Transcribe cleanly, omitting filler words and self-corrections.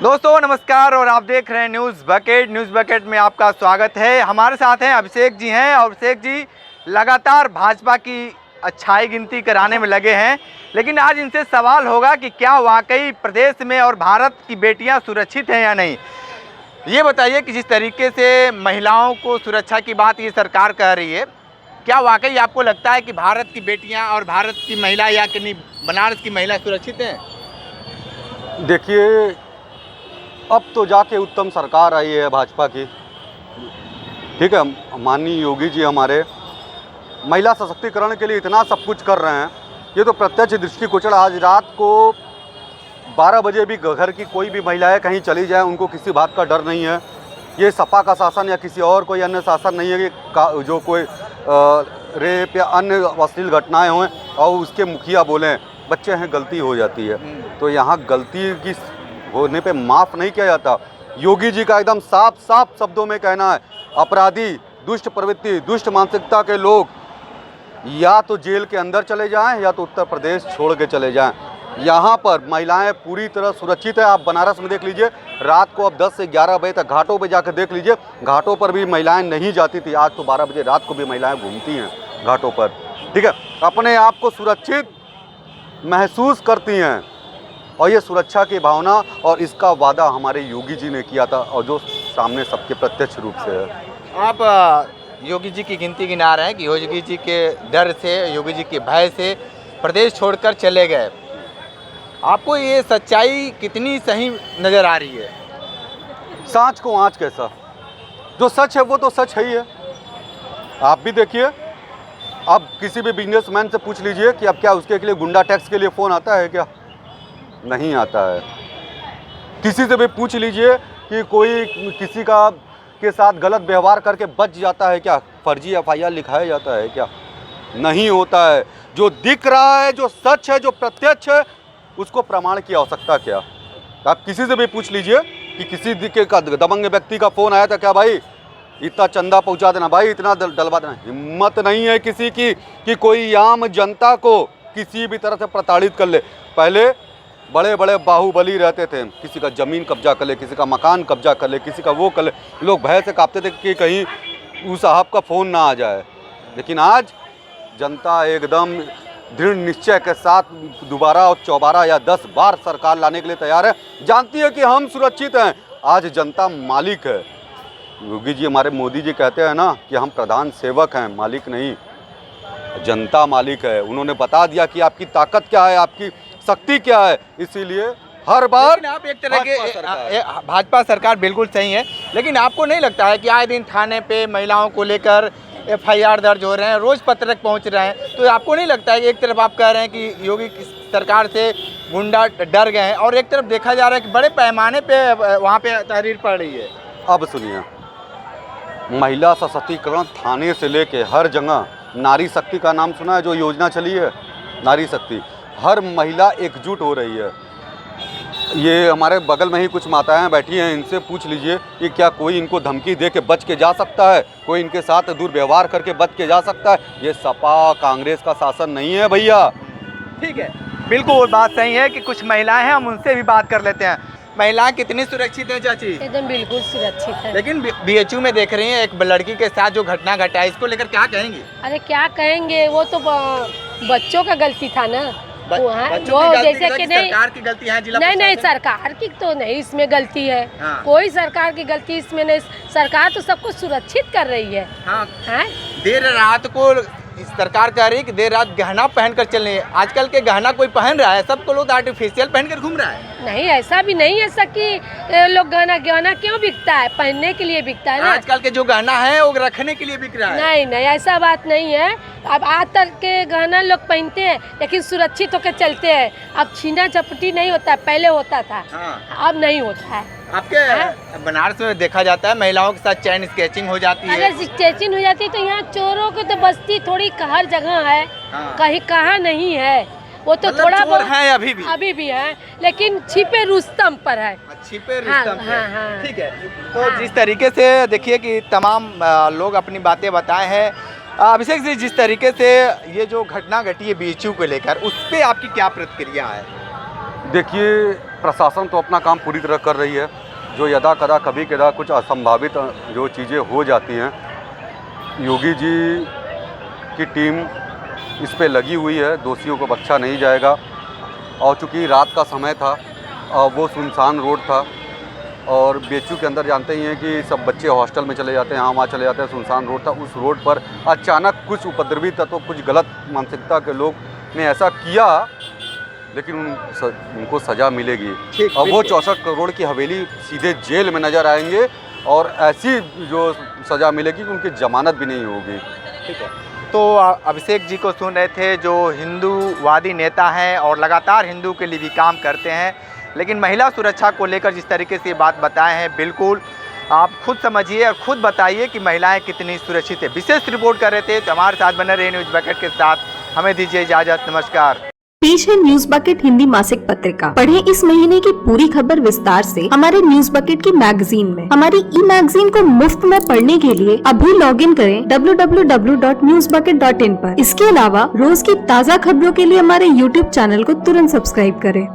दोस्तों नमस्कार और आप देख रहे हैं न्यूज़ बकेट में आपका स्वागत है। हमारे साथ हैं अभिषेक जी हैं और अभिषेक जी लगातार भाजपा की अच्छाई गिनती कराने में लगे हैं, लेकिन आज इनसे सवाल होगा कि क्या वाकई प्रदेश में और भारत की बेटियां सुरक्षित हैं या नहीं। ये बताइए कि जिस तरीके से महिलाओं को सुरक्षा की बात ये सरकार कह रही है, क्या वाकई आपको लगता है कि भारत की बेटियाँ और भारत की महिला या कि बनारस की महिला सुरक्षित हैं? देखिए, अब तो जाके उत्तम सरकार आई है भाजपा की, ठीक है। माननीय योगी जी हमारे महिला सशक्तिकरण के लिए इतना सब कुछ कर रहे हैं, ये तो प्रत्यक्ष दृष्टिगोचर। आज रात को 12 बजे भी घर की कोई भी महिलाएं कहीं चली जाए, उनको किसी बात का डर नहीं है। ये सपा का शासन या किसी और कोई अन्य शासन नहीं है कि जो कोई रेप या अन्य अश्लील घटनाएं हों और उसके मुखिया बोलें बच्चे हैं गलती हो जाती है, तो यहाँ गलती की होने पे माफ़ नहीं किया जाता। योगी जी का एकदम साफ साफ शब्दों में कहना है, अपराधी, दुष्ट प्रवृत्ति, दुष्ट मानसिकता के लोग या तो जेल के अंदर चले जाएं या तो उत्तर प्रदेश छोड़ के चले जाएं। यहाँ पर महिलाएं पूरी तरह सुरक्षित है। आप बनारस में देख लीजिए, रात को अब 10 से 11 बजे तक घाटों पे जाकर देख लीजिए, घाटों पर भी महिलाएं नहीं जाती थी। आज तो 12 बजे रात को भी महिलाएं घूमती हैं घाटों पर, ठीक है, अपने आप को सुरक्षित महसूस करती हैं। और ये सुरक्षा की भावना और इसका वादा हमारे योगी जी ने किया था और जो सामने सबके प्रत्यक्ष रूप से है। आप योगी जी की गिनती गिना रहे हैं कि योगी जी के डर से, योगी जी के भय से प्रदेश छोड़कर चले गए। आपको ये सच्चाई कितनी सही नज़र आ रही है? सांच को आँच कैसा, जो सच है वो तो सच है ही है। आप भी देखिए, अब किसी भी बिजनेसमैन से पूछ लीजिए कि अब क्या उसके लिए गुंडा टैक्स के लिए फ़ोन आता है क्या? नहीं आता है। किसी से भी पूछ लीजिए कि कोई किसी का के साथ गलत व्यवहार करके बच जाता है क्या? फर्जी FIR लिखाया जाता है क्या? नहीं होता है। जो दिख रहा है, जो सच है, जो प्रत्यक्ष है, उसको प्रमाण की आवश्यकता क्या? आप किसी से भी पूछ लीजिए कि किसी के दबंग व्यक्ति का फ़ोन आया था क्या, भाई इतना चंदा पहुंचा देना, भाई इतना डलवा देना। हिम्मत नहीं है किसी की कि कोई आम जनता को किसी भी तरह से प्रताड़ित कर ले। पहले बड़े बड़े बाहुबली रहते थे, किसी का ज़मीन कब्जा कर ले, किसी का मकान कब्जा कर ले, किसी का वो कर ले, लोग भय से कांपते थे कि कहीं उस साहब का फ़ोन ना आ जाए। लेकिन आज जनता एकदम दृढ़ निश्चय के साथ दोबारा और चौबारा या 10 बार सरकार लाने के लिए तैयार है। जानती है कि हम सुरक्षित हैं। आज जनता मालिक है। योगी जी हमारे मोदी जी कहते हैं ना कि हम प्रधान सेवक हैं, मालिक नहीं। जनता मालिक है। उन्होंने बता दिया कि आपकी ताकत क्या है, आपकी शक्ति क्या है, इसीलिए हर बार आप एक तरह के भाजपा सरकार बिल्कुल सही है, लेकिन आपको नहीं लगता है कि आए दिन थाने पे महिलाओं को लेकर FIR दर्ज हो रहे हैं, रोज़ पत्रक पहुंच रहे हैं, तो आपको नहीं लगता है कि एक तरफ आप कह रहे हैं कि योगी की सरकार से गुंडा डर गए हैं और एक तरफ देखा जा रहा है कि बड़े पैमाने पे वहाँ पे तहरीर पड़ रही है? अब सुनिए, महिला सशक्तिकरण थाने से लेके हर जगह, नारी शक्ति का नाम सुना है जो योजना चली है, नारी शक्ति, हर महिला एकजुट हो रही है। ये हमारे बगल में ही कुछ माताएं बैठी हैं, इनसे पूछ लीजिए कि क्या कोई इनको धमकी दे के बच के जा सकता है, कोई इनके साथ दुर्व्यवहार करके बच के जा सकता है? ये सपा कांग्रेस का शासन नहीं है भैया। ठीक है, बिल्कुल बात सही है कि कुछ महिलाएं हैं, हम उनसे भी बात कर लेते हैं। महिलाएं कितनी सुरक्षित हैं चाची? एकदम बिल्कुल सुरक्षित है। लेकिन BHU में देख रही हैं एक लड़की के साथ जो घटना घटा है, इसको लेकर क्या कहेंगे? अरे क्या कहेंगे, वो तो बच्चों का गलती था ना। वो जैसे कि नहीं, सरकार की गलती है, जिला नहीं सरकार की तो नहीं इसमें गलती है। हाँ। कोई सरकार की गलती इसमें नहीं। सरकार तो सबको सुरक्षित कर रही है। हाँ। है? देर रात को सरकार कह रही है कि देर रात गहना पहनकर चलने है। आजकल के गहना कोई पहन रहा है? सबको लोग आर्टिफिशियल पहनकर घूम रहा है। नहीं, ऐसा भी नहीं है कि लोग गहना क्यों बिकता है? पहनने के लिए बिकता है ना। आजकल के जो गहना है वो रखने के लिए बिक रहा है। नहीं ऐसा बात नहीं है। अब आज तक के गहना लोग पहनते हैं लेकिन सुरक्षित होकर चलते हैं। अब छीना झपटी नहीं होता है, पहले होता था। हाँ। अब नहीं होता है। आपके बनारस में देखा जाता है महिलाओं के साथ चैन स्केचिंग हो जाती है। अगर स्केचिंग हो जाती है तो यहाँ चोरों की तो बस्ती थोड़ी हर जगह है। हाँ। कहीं कहाँ नहीं है, वो तो मतलब थोड़ा बहुत है, अभी भी है, लेकिन छिपे रुस्तम पर है। छिपे रुस्तम पे। हाँ। ठीक है, तो जिस तरीके से देखिए कि तमाम लोग अपनी बातें बताए हैं। अभिषेक जी, जिस तरीके से ये जो घटना घटी है BHU को लेकर, उस पर आपकी क्या प्रतिक्रिया है? देखिए, प्रशासन तो अपना काम पूरी तरह कर रही है। जो यदा कदा कभी कदा कुछ असंभावित जो चीज़ें हो जाती हैं, योगी जी की टीम इस पे लगी हुई है, दोषियों को बख्शा नहीं जाएगा। और चूँकि रात का समय था, वो सुनसान रोड था और बेचू के अंदर जानते ही हैं कि सब बच्चे हॉस्टल में चले जाते हैं, यहाँ वहाँ चले जाते हैं, सुनसान रोड था। उस रोड पर अचानक कुछ उपद्रवी तत्व, कुछ गलत मानसिकता के लोग ने ऐसा किया, लेकिन उनको सज़ा मिलेगी। और वो 64 करोड़ की हवेली सीधे जेल में नज़र आएंगे और ऐसी जो सज़ा मिलेगी कि उनकी जमानत भी नहीं होगी। ठीक है, तो अभिषेक जी को सुन रहे थे, जो हिंदूवादी नेता हैं और लगातार हिंदू के लिए भी काम करते हैं, लेकिन महिला सुरक्षा को लेकर जिस तरीके से ये बात बताए हैं, बिल्कुल आप खुद समझिए और खुद बताइए कि महिलाएं कितनी सुरक्षित है। विशेष रिपोर्ट कर रहे थे, तो हमारे साथ बने रहे न्यूज़ बकेट के साथ। हमें दीजिए इजाज़त, नमस्कार। पेश है न्यूज बकेट हिंदी मासिक पत्रिका। पढ़ें इस महीने की पूरी खबर विस्तार से हमारे न्यूज बकेट की मैगजीन में। हमारी ई मैगजीन को मुफ्त में पढ़ने के लिए अभी लॉगिन करें www.newsbucket.in पर। इसके अलावा रोज की ताज़ा खबरों के लिए हमारे YouTube चैनल को तुरंत सब्सक्राइब करें।